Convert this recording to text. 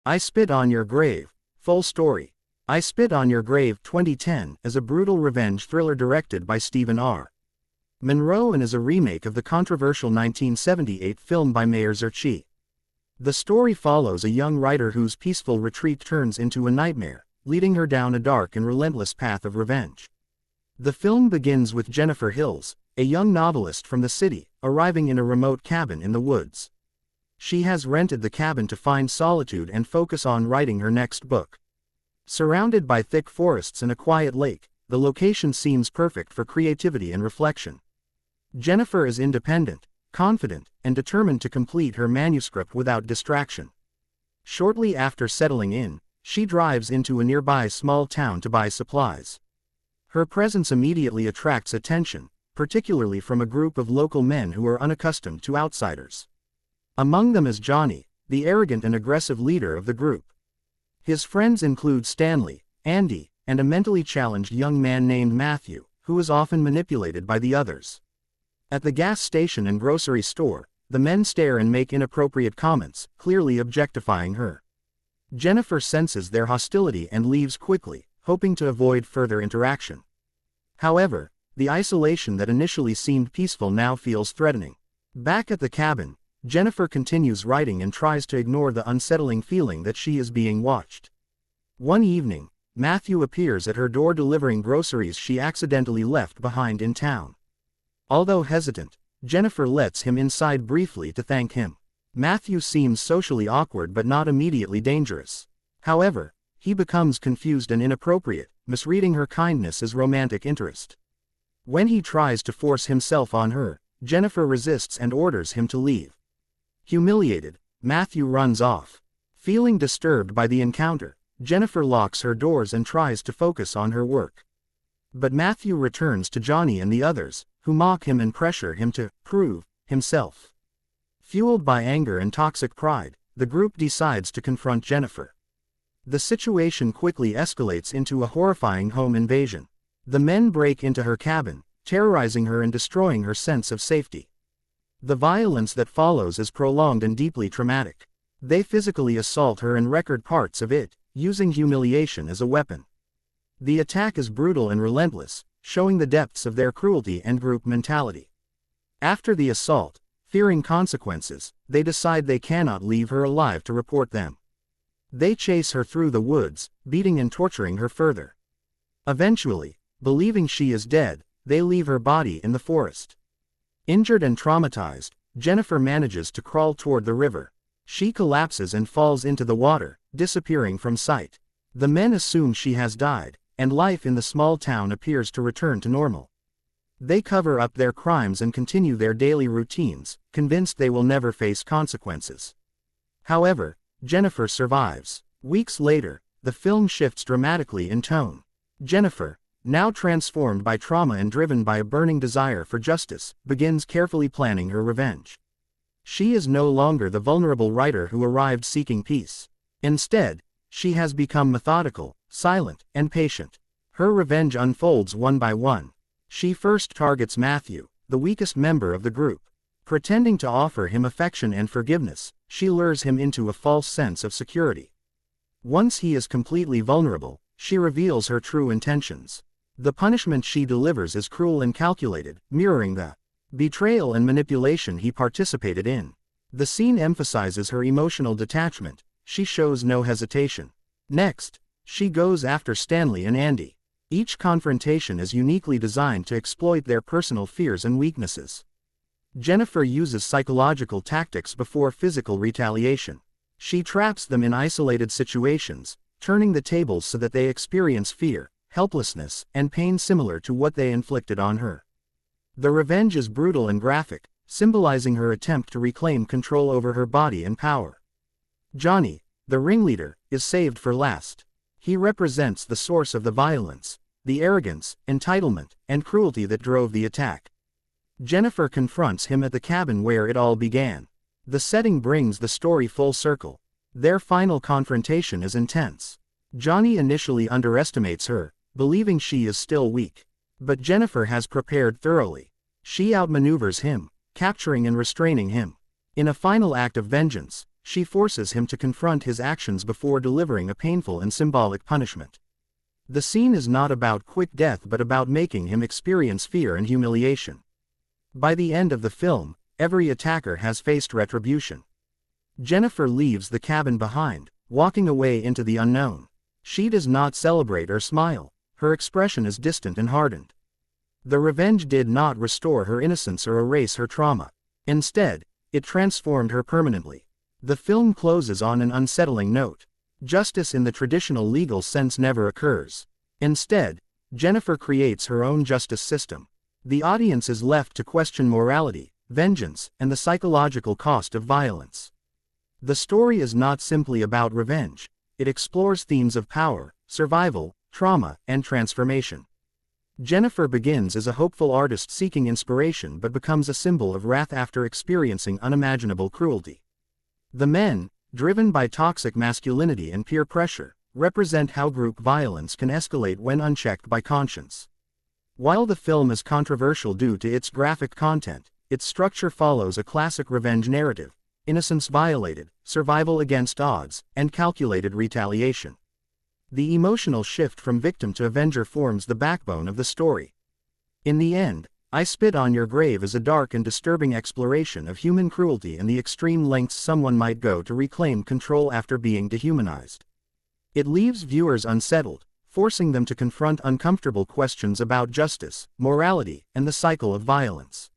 I Spit on Your Grave. Full story. I Spit on Your Grave 2010 is a brutal revenge thriller directed by Stephen R. Monroe and is a remake of the controversial 1978 film by Meyer Zerchi. The story follows a young writer whose peaceful retreat turns into a nightmare, leading her down a dark and relentless path of revenge. The film begins with Jennifer Hills, a young novelist from the city, arriving in a remote cabin in the woods. She has rented the cabin to find solitude and focus on writing her next book. Surrounded by thick forests and a quiet lake, the location seems perfect for creativity and reflection. Jennifer is independent, confident, and determined to complete her manuscript without distraction. Shortly after settling in, she drives into a nearby small town to buy supplies. Her presence immediately attracts attention, particularly from a group of local men who are unaccustomed to outsiders. Among them is Johnny, the arrogant and aggressive leader of the group. His friends include Stanley, Andy, and a mentally challenged young man named Matthew, who is often manipulated by the others. At the gas station and grocery store, the men stare and make inappropriate comments, clearly objectifying her. Jennifer senses their hostility and leaves quickly, hoping to avoid further interaction. However, the isolation that initially seemed peaceful now feels threatening. Back at the cabin, Jennifer continues writing and tries to ignore the unsettling feeling that she is being watched. One evening, Matthew appears at her door delivering groceries she accidentally left behind in town. Although hesitant, Jennifer lets him inside briefly to thank him. Matthew seems socially awkward but not immediately dangerous. However, he becomes confused and inappropriate, misreading her kindness as romantic interest. When he tries to force himself on her, Jennifer resists and orders him to leave. Humiliated, Matthew runs off. Feeling disturbed by the encounter, Jennifer locks her doors and tries to focus on her work. But Matthew returns to Johnny and the others, who mock him and pressure him to prove himself. Fueled by anger and toxic pride, the group decides to confront Jennifer. The situation quickly escalates into a horrifying home invasion. The men break into her cabin, terrorizing her and destroying her sense of safety. The violence that follows is prolonged and deeply traumatic. They physically assault her and wreck parts of it, using humiliation as a weapon. The attack is brutal and relentless, showing the depths of their cruelty and group mentality. After the assault, fearing consequences, they decide they cannot leave her alive to report them. They chase her through the woods, beating and torturing her further. Eventually, believing she is dead, they leave her body in the forest. Injured and traumatized, Jennifer manages to crawl toward the river. She collapses and falls into the water, disappearing from sight. The men assume she has died, and life in the small town appears to return to normal. They cover up their crimes and continue their daily routines, convinced they will never face consequences. However, Jennifer survives. Weeks later, the film shifts dramatically in tone. Jennifer, now transformed by trauma and driven by a burning desire for justice, begins carefully planning her revenge. She is no longer the vulnerable writer who arrived seeking peace. Instead, she has become methodical, silent, and patient. Her revenge unfolds one by one. She first targets Matthew, the weakest member of the group. Pretending to offer him affection and forgiveness, she lures him into a false sense of security. Once he is completely vulnerable, she reveals her true intentions. The punishment she delivers is cruel and calculated, mirroring the betrayal and manipulation he participated in. The scene emphasizes her emotional detachment. She shows no hesitation. Next, she goes after Stanley and Andy. Each confrontation is uniquely designed to exploit their personal fears and weaknesses. Jennifer uses psychological tactics before physical retaliation. She traps them in isolated situations, turning the tables so that they experience fear, helplessness, and pain similar to what they inflicted on her. The revenge is brutal and graphic, symbolizing her attempt to reclaim control over her body and power. Johnny, the ringleader, is saved for last. He represents the source of the violence, the arrogance, entitlement, and cruelty that drove the attack. Jennifer confronts him at the cabin where it all began. The setting brings the story full circle. Their final confrontation is intense. Johnny initially underestimates her, believing she is still weak. But Jennifer has prepared thoroughly. She outmaneuvers him, capturing and restraining him. In a final act of vengeance, she forces him to confront his actions before delivering a painful and symbolic punishment. The scene is not about quick death but about making him experience fear and humiliation. By the end of the film, every attacker has faced retribution. Jennifer leaves the cabin behind, walking away into the unknown. She does not celebrate or smile. Her expression is distant and hardened. The revenge did not restore her innocence or erase her trauma. Instead, it transformed her permanently. The film closes on an unsettling note. Justice in the traditional legal sense never occurs. Instead, Jennifer creates her own justice system. The audience is left to question morality, vengeance, and the psychological cost of violence. The story is not simply about revenge. It explores themes of power, survival, trauma, and transformation. Jennifer begins as a hopeful artist seeking inspiration but becomes a symbol of wrath after experiencing unimaginable cruelty. The men, driven by toxic masculinity and peer pressure, represent how group violence can escalate when unchecked by conscience. While the film is controversial due to its graphic content, its structure follows a classic revenge narrative: innocence violated, survival against odds, and calculated retaliation. The emotional shift from victim to avenger forms the backbone of the story. In the end, I Spit on Your Grave is a dark and disturbing exploration of human cruelty and the extreme lengths someone might go to reclaim control after being dehumanized. It leaves viewers unsettled, forcing them to confront uncomfortable questions about justice, morality, and the cycle of violence.